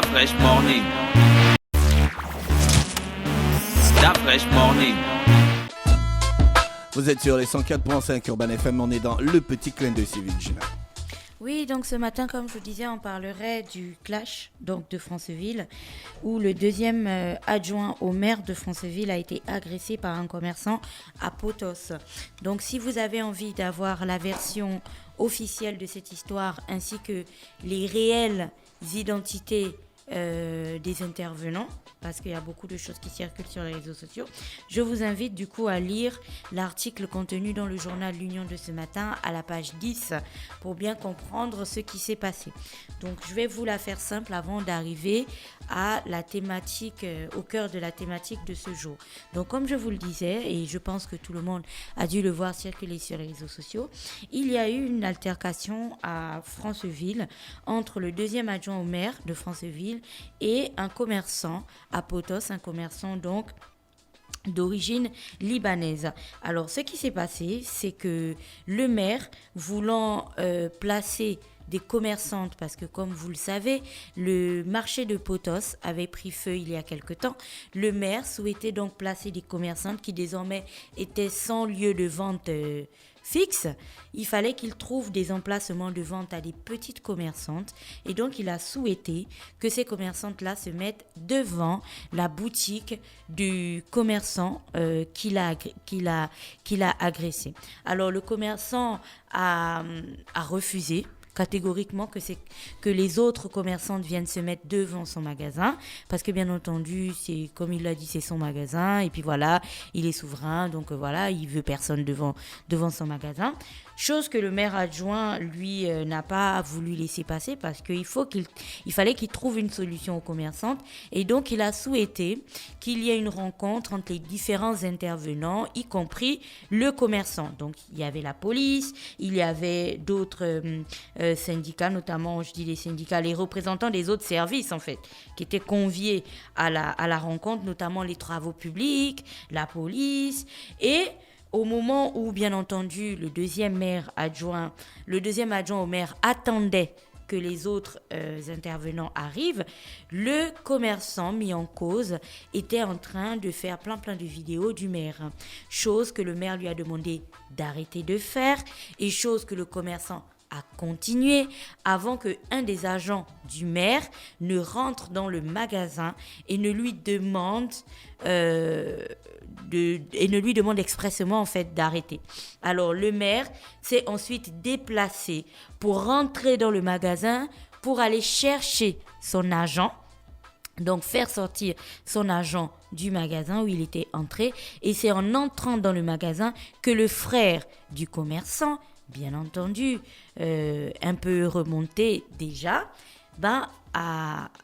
Fresh Morning. Fresh Morning. Vous êtes sur les 104.5 Urban FM, on est dans le petit clin d'œil civique, Gina. Oui, donc ce matin, comme je vous disais, on parlerait du clash donc de Franceville, où le deuxième adjoint au maire de Franceville a été agressé par un commerçant à Potos. Donc si vous avez envie d'avoir la version officielle de cette histoire, ainsi que les réelles identités des intervenants, parce qu'il y a beaucoup de choses qui circulent sur les réseaux sociaux, je vous invite du coup à lire l'article contenu dans le journal L'Union de ce matin à la page 10 pour bien comprendre ce qui s'est passé. Donc je vais vous la faire simple avant d'arriver à la thématique, au cœur de la thématique de ce jour. Donc comme je vous le disais, et je pense que tout le monde a dû le voir circuler sur les réseaux sociaux, il y a eu une altercation à Franceville entre le deuxième adjoint au maire de Franceville et un commerçant à Potos, un commerçant donc d'origine libanaise. Alors ce qui s'est passé, c'est que le maire, voulant placer des commerçantes, parce que comme vous le savez, le marché de Potos avait pris feu il y a quelque temps. Le maire souhaitait donc placer des commerçantes qui désormais étaient sans lieu de vente fixe. Il fallait qu'il trouve des emplacements de vente à des petites commerçantes, et donc il a souhaité que ces commerçantes-là se mettent devant la boutique du commerçant qu'il a agressé. Alors le commerçant a refusé catégoriquement que les autres commerçantes viennent se mettre devant son magasin, parce que bien entendu, c'est comme il l'a dit, c'est son magasin, et puis voilà, il est souverain, donc voilà, il veut personne devant son magasin. Chose que le maire adjoint, lui, n'a pas voulu laisser passer, parce qu'il fallait qu'il trouve une solution aux commerçantes, et donc il a souhaité qu'il y ait une rencontre entre les différents intervenants, y compris le commerçant. Donc il y avait la police, il y avait d'autres syndicats, notamment, je dis les syndicats, les représentants des autres services en fait, qui étaient conviés à la rencontre, notamment les travaux publics, la police, et au moment où, bien entendu, le deuxième adjoint au maire attendait que les autres intervenants arrivent, le commerçant mis en cause était en train de faire plein de vidéos du maire. Chose que le maire lui a demandé d'arrêter de faire, et chose que le commerçant a continué avant qu'un des agents du maire ne rentre dans le magasin et ne lui demande expressément en fait d'arrêter. Alors le maire s'est ensuite déplacé pour rentrer dans le magasin pour aller chercher son agent. Donc faire sortir son agent du magasin où il était entré, et c'est en entrant dans le magasin que le frère du commerçant, bien entendu, un peu remonté déjà,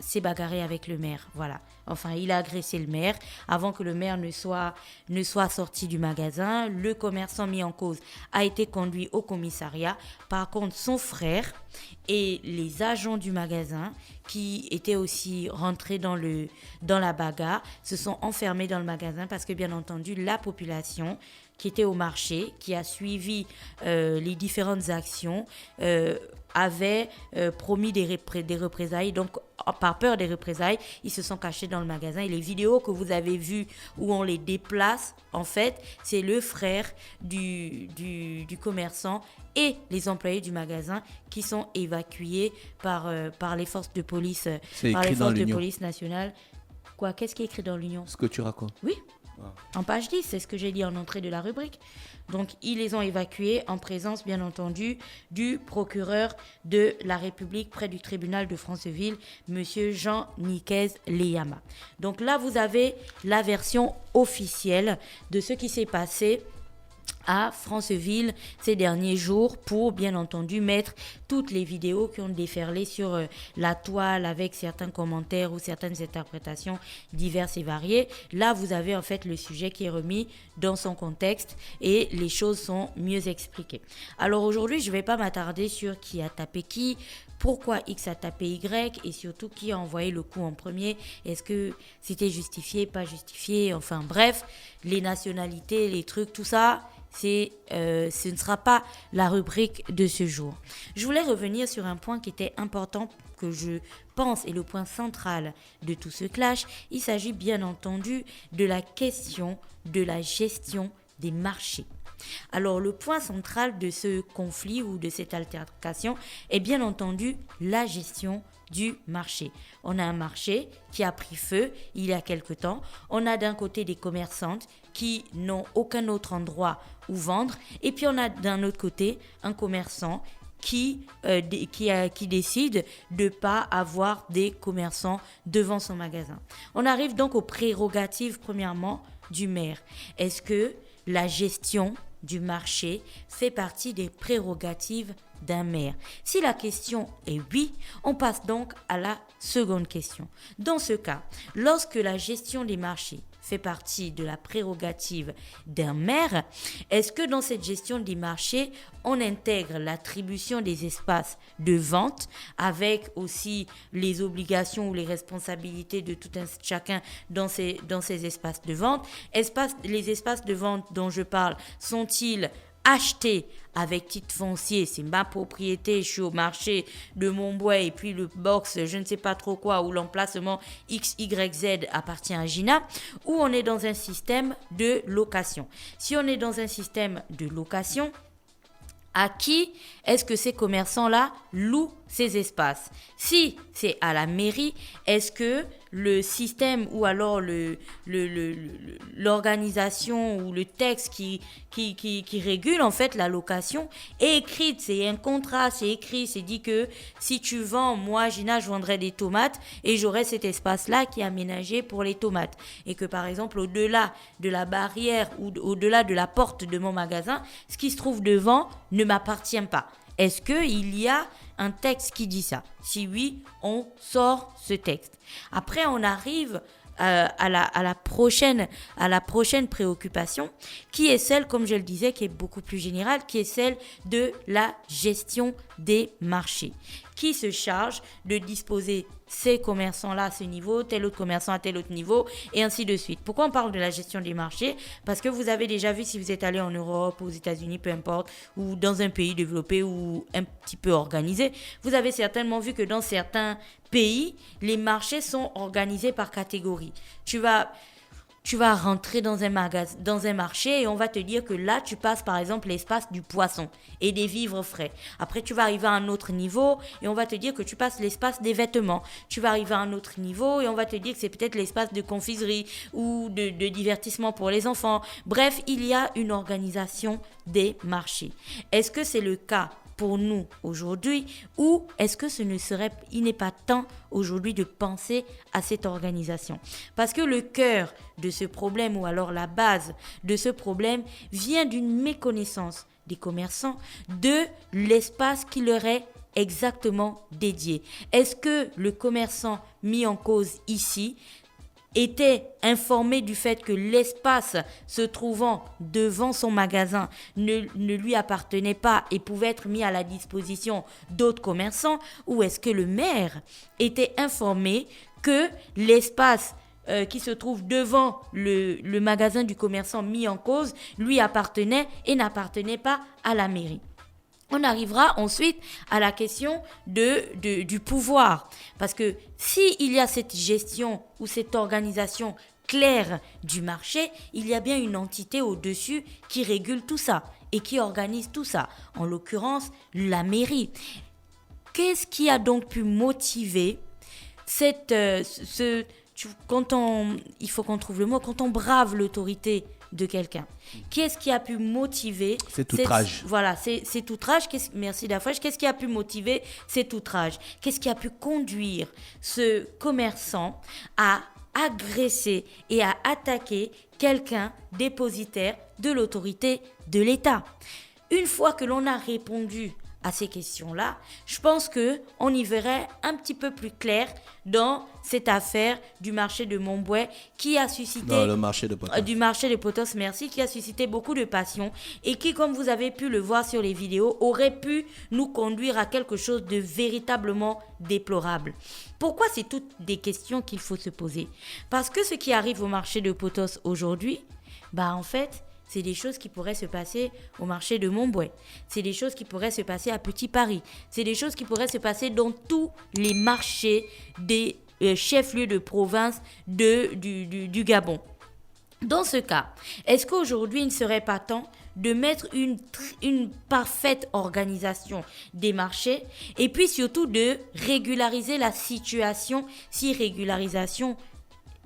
s'est bagarré avec le maire. Voilà. Enfin, il a agressé le maire avant que le maire ne soit sorti du magasin. Le commerçant mis en cause a été conduit au commissariat. Par contre, son frère et les agents du magasin, qui étaient aussi rentrés dans la bagarre, se sont enfermés dans le magasin parce que, bien entendu, la population qui était au marché, qui a suivi les différentes actions, avait promis des représailles. Donc, par peur des représailles, ils se sont cachés dans le magasin. Et les vidéos que vous avez vues où on les déplace, en fait, c'est le frère du commerçant et les employés du magasin qui sont évacués par les forces de police, nationales. Quoi, qu'est-ce qui est écrit dans l'Union ? Ce que tu racontes. Oui. En page 10, c'est ce que j'ai dit en entrée de la rubrique. Donc, ils les ont évacués en présence, bien entendu, du procureur de la République près du tribunal de Franceville, monsieur Jean Niquez Leyama. Donc là, vous avez la version officielle de ce qui s'est passé à Franceville ces derniers jours, pour bien entendu mettre toutes les vidéos qui ont déferlé sur la toile avec certains commentaires ou certaines interprétations diverses et variées. Là, vous avez en fait le sujet qui est remis dans son contexte et les choses sont mieux expliquées. Alors aujourd'hui, je ne vais pas m'attarder sur qui a tapé qui, pourquoi X a tapé Y, et surtout qui a envoyé le coup en premier. Est-ce que c'était justifié, pas justifié, enfin bref, les nationalités, les trucs, tout ça, ce ne sera pas la rubrique de ce jour. Je voulais revenir sur un point qui était important, que je pense est le point central de tout ce clash. Il s'agit bien entendu de la question de la gestion des marchés. Alors, le point central de ce conflit ou de cette altercation est bien entendu la gestion du marché. On a un marché qui a pris feu il y a quelque temps. On a d'un côté des commerçantes qui n'ont aucun autre endroit où vendre. Et puis, on a d'un autre côté un commerçant qui décide de ne pas avoir des commerçants devant son magasin. On arrive donc aux prérogatives, premièrement, du maire. Est-ce que la gestion du marché fait partie des prérogatives d'un maire? Si la question est oui, on passe donc à la seconde question. Dans ce cas, lorsque la gestion des marchés fait partie de la prérogative d'un maire, est-ce que dans cette gestion des marchés, on intègre l'attribution des espaces de vente avec aussi les obligations ou les responsabilités de tout un chacun dans ces espaces de vente? Les espaces de vente dont je parle sont-ils achetés avec titre foncier? C'est ma propriété, je suis au marché de Montbois et puis le box, je ne sais pas trop quoi, où l'emplacement XYZ appartient à Gina, ou on est dans un système de location. Si on est dans un système de location, à qui est-ce que ces commerçants-là louent ces espaces? Si c'est à la mairie, est-ce que le système ou alors l'organisation ou le texte qui régule en fait la location est écrite? C'est un contrat, c'est écrit, c'est dit que si tu vends, moi Gina, je vendrai des tomates et j'aurai cet espace-là qui est aménagé pour les tomates. Et que par exemple, au-delà de la barrière ou au-delà de la porte de mon magasin, ce qui se trouve devant ne m'appartient pas. Est-ce qu'il y a un texte qui dit ça? Si oui, on sort ce texte. Après, on arrive à la prochaine préoccupation, qui est celle, comme je le disais, qui est beaucoup plus générale, qui est celle de la gestion des marchés. Qui se charge de disposer ces commerçants-là à ce niveau, tel autre commerçant à tel autre niveau, et ainsi de suite. Pourquoi on parle de la gestion des marchés? Parce que vous avez déjà vu, si vous êtes allé en Europe, aux États-Unis, peu importe, ou dans un pays développé ou un petit peu organisé, vous avez certainement vu que dans certains pays, les marchés sont organisés par catégorie. Tu vas rentrer dans un marché et on va te dire que là, tu passes par exemple l'espace du poisson et des vivres frais. Après, tu vas arriver à un autre niveau et on va te dire que tu passes l'espace des vêtements. Tu vas arriver à un autre niveau et on va te dire que c'est peut-être l'espace de confiserie ou de divertissement pour les enfants. Bref, il y a une organisation des marchés. Est-ce que c'est le cas pour nous aujourd'hui, ou est-ce que il n'est pas temps aujourd'hui de penser à cette organisation? Parce que le cœur de ce problème, ou alors la base de ce problème, vient d'une méconnaissance des commerçants de l'espace qui leur est exactement dédié. Est-ce que le commerçant mis en cause ici était informé du fait que l'espace se trouvant devant son magasin ne lui appartenait pas et pouvait être mis à la disposition d'autres commerçants, ou est-ce que le maire était informé que l'espace qui se trouve devant le magasin du commerçant mis en cause lui appartenait et n'appartenait pas à la mairie? On arrivera ensuite à la question du pouvoir. Parce que s'il y a cette gestion ou cette organisation claire du marché, il y a bien une entité au-dessus qui régule tout ça et qui organise tout ça. En l'occurrence, la mairie. Qu'est-ce qui a donc pu motiver il faut qu'on trouve le mot, quand on brave l'autorité de quelqu'un. Qu'est-ce qui a pu motiver cet outrage? Voilà, cet outrage. Merci Dafresh. Qu'est-ce qui a pu motiver cet outrage? Qu'est-ce qui a pu conduire ce commerçant à agresser et à attaquer quelqu'un dépositaire de l'autorité de l'État? Une fois que l'on a répondu à ces questions-là, je pense qu'on y verrait un petit peu plus clair dans cette affaire du marché de Montbois qui a suscité... Non, le marché de Potos. Du marché de Potos, merci, qui a suscité beaucoup de passion et qui, comme vous avez pu le voir sur les vidéos, aurait pu nous conduire à quelque chose de véritablement déplorable. Pourquoi? C'est toutes des questions qu'il faut se poser. Parce que ce qui arrive au marché de Potos aujourd'hui, en fait, c'est des choses qui pourraient se passer au marché de Montbouet. C'est des choses qui pourraient se passer à Petit Paris. C'est des choses qui pourraient se passer dans tous les marchés des chefs-lieux de province du Gabon. Dans ce cas, est-ce qu'aujourd'hui, il ne serait pas temps de mettre une parfaite organisation des marchés et puis surtout de régulariser la situation si régularisation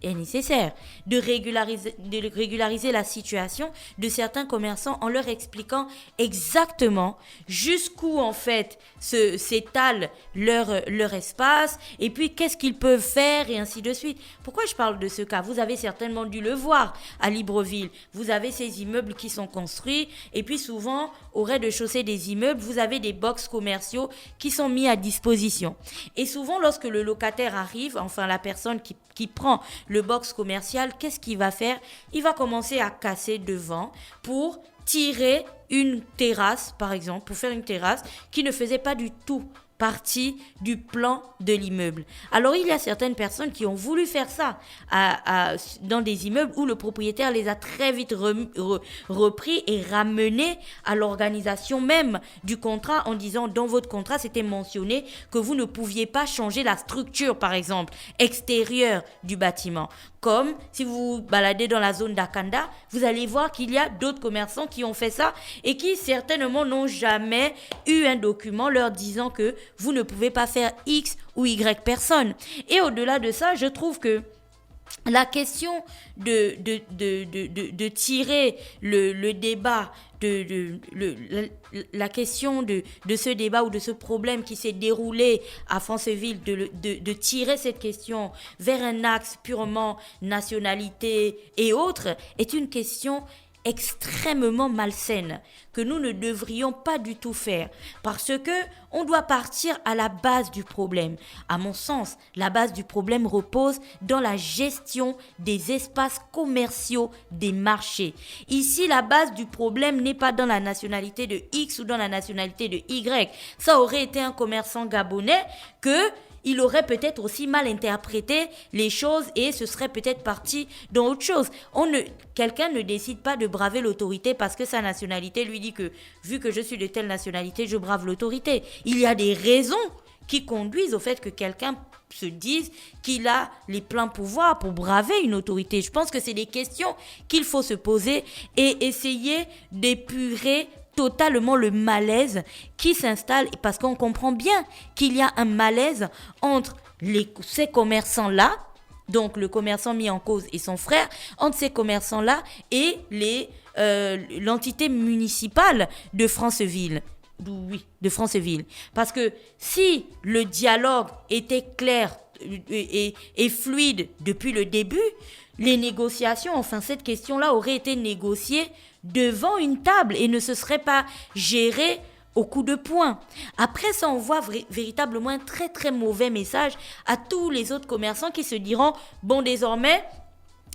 est nécessaire, de régulariser la situation de certains commerçants en leur expliquant exactement jusqu'où en fait s'étale leur espace et puis qu'est-ce qu'ils peuvent faire et ainsi de suite. Pourquoi je parle de ce cas? Vous avez certainement dû le voir à Libreville. Vous avez ces immeubles qui sont construits et puis souvent au rez-de-chaussée des immeubles, vous avez des box commerciaux qui sont mis à disposition. Et souvent lorsque le locataire arrive, enfin la personne qui prend le box commercial, qu'est-ce qu'il va faire? Il va commencer à casser devant pour tirer une terrasse, par exemple, pour faire une terrasse qui ne faisait pas du tout partie du plan de l'immeuble. Alors, il y a certaines personnes qui ont voulu faire ça dans des immeubles où le propriétaire les a très vite repris et ramenés à l'organisation même du contrat en disant, dans votre contrat, c'était mentionné que vous ne pouviez pas changer la structure, par exemple, extérieure du bâtiment. Comme si vous vous baladez dans la zone d'Akanda, vous allez voir qu'il y a d'autres commerçants qui ont fait ça et qui certainement n'ont jamais eu un document leur disant que vous ne pouvez pas faire X ou Y personne. Et au-delà de ça, je trouve que la question de tirer le débat, la question de ce débat ou de ce problème qui s'est déroulé à Franceville, de tirer cette question vers un axe purement nationalité et autres, est une question extrêmement malsaine que nous ne devrions pas du tout faire parce que on doit partir à la base du problème. À mon sens, la base du problème repose dans la gestion des espaces commerciaux des marchés. Ici, la base du problème n'est pas dans la nationalité de X ou dans la nationalité de Y. Ça aurait été un commerçant gabonais il aurait peut-être aussi mal interprété les choses et ce serait peut-être parti dans autre chose. Quelqu'un ne décide pas de braver l'autorité parce que sa nationalité lui dit que vu que je suis de telle nationalité, je brave l'autorité. Il y a des raisons qui conduisent au fait que quelqu'un se dise qu'il a les pleins pouvoirs pour braver une autorité. Je pense que c'est des questions qu'il faut se poser et essayer d'épurer totalement le malaise qui s'installe parce qu'on comprend bien qu'il y a un malaise entre ces commerçants-là, donc le commerçant mis en cause et son frère, entre ces commerçants-là et l'entité municipale de Franceville. Oui, de Franceville. Parce que si le dialogue était clair et fluide depuis le début, les négociations, enfin cette question-là aurait été négociée devant une table et ne se serait pas gérée au coup de poing. Après ça, on voit véritablement un très très mauvais message à tous les autres commerçants qui se diront « Bon, désormais,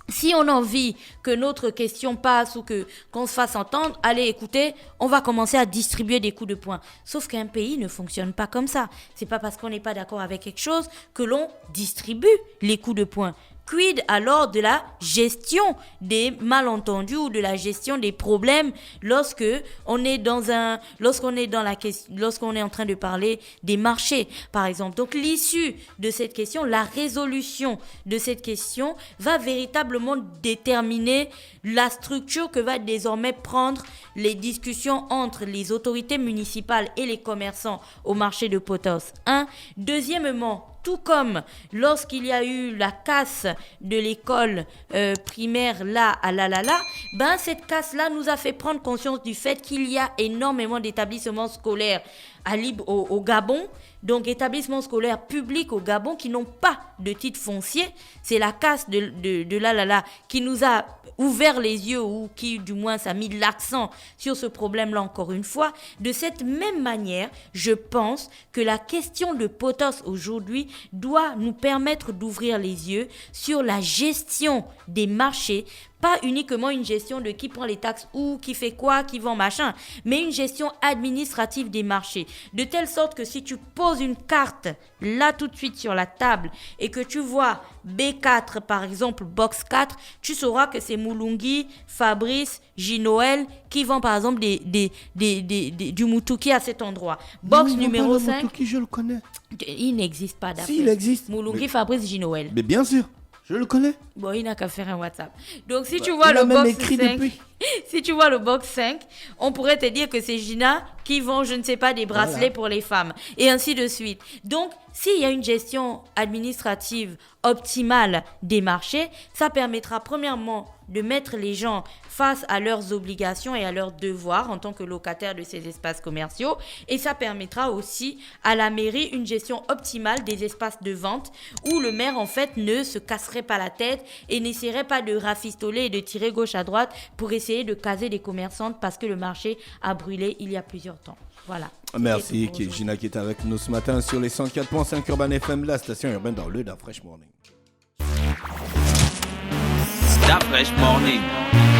si on a envie que notre question passe ou qu'on se fasse entendre, allez, écoutez, on va commencer à distribuer des coups de poing. » Sauf qu'un pays ne fonctionne pas comme ça. C'est pas parce qu'on n'est pas d'accord avec quelque chose que l'on distribue les coups de poing. Quid alors de la gestion des malentendus ou de la gestion des problèmes lorsqu'on est en train de parler des marchés, par exemple. Donc l'issue de cette question, la résolution de cette question va véritablement déterminer la structure que va désormais prendre les discussions entre les autorités municipales et les commerçants au marché de Potos. Deuxièmement, tout comme lorsqu'il y a eu la casse de l'école primaire là à Lalala, cette casse-là nous a fait prendre conscience du fait qu'il y a énormément d'établissements scolaires au Gabon, donc établissements scolaires publics au Gabon qui n'ont pas de titre foncier. C'est la casse de Lalala qui nous a ouvert les yeux ou qui du moins a mis l'accent sur ce problème-là encore une fois. De cette même manière, je pense que la question de Potos aujourd'hui doit nous permettre d'ouvrir les yeux sur la gestion des marchés, pas uniquement une gestion de qui prend les taxes ou qui fait quoi, qui vend machin, mais une gestion administrative des marchés, de telle sorte que si tu poses poses une carte là tout de suite sur la table et que tu vois B4 par exemple, box 4, tu sauras que c'est Mulungi, Fabrice, J-Noël qui vend par exemple du Mutuki à cet endroit. Box Non, numéro pas le 5, Mutuki, je le connais. il n'existe pas d'après. Si, il existe. Mulungi, Mais- Fabrice, J-Noël. Mais bien sûr, je le connais. Bon, il n'a qu'à faire un WhatsApp. Donc, si tu vois il a le même box écrit 5, depuis. si tu vois le box 5, on pourrait te dire que c'est Gina qui vend, je ne sais pas, des bracelets Voilà. pour les femmes. Et ainsi de suite. Donc, s'il y a une gestion administrative optimale des marchés, ça permettra premièrement de mettre les gens face à leurs obligations et à leurs devoirs en tant que locataires de ces espaces commerciaux. Et ça permettra aussi à la mairie une gestion optimale des espaces de vente où le maire en fait ne se casserait pas la tête et n'essaierait pas de rafistoler et de tirer gauche à droite pour essayer de caser des commerçantes parce que le marché a brûlé il y a plusieurs temps. Voilà. Merci Gina qui est avec nous ce matin sur les 104.5 Urban FM, la station urbaine dans le Da Fresh Morning. Da Fresh Morning.